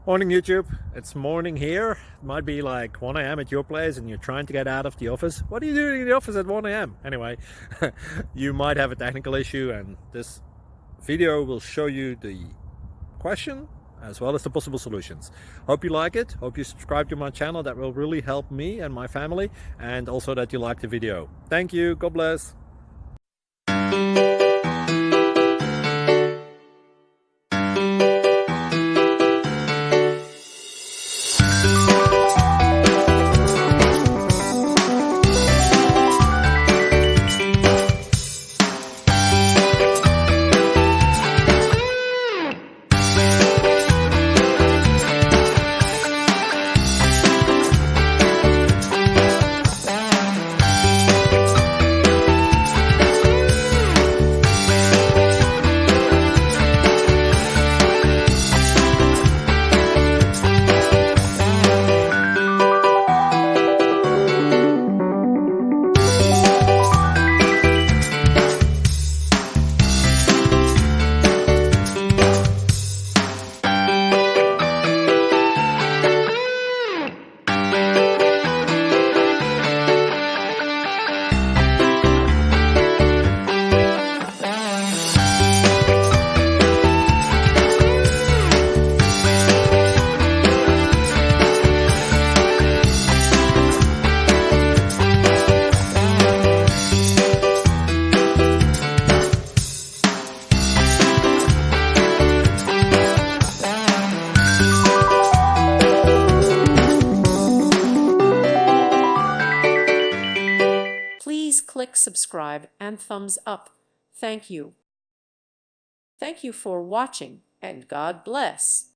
Morning YouTube, it's morning here. It might be like 1 a.m. at your place and you're trying to get out of the office. What are you doing in the office at 1 a.m.? Anyway, you might have a technical issue and this video will show you the question as well as the possible solutions. Hope you like it, hope you subscribe to my channel. That will really help me and my family, and also that you like the video. Thank you, God bless. Please click subscribe and thumbs up. Thank you. Thank you for watching, and God bless.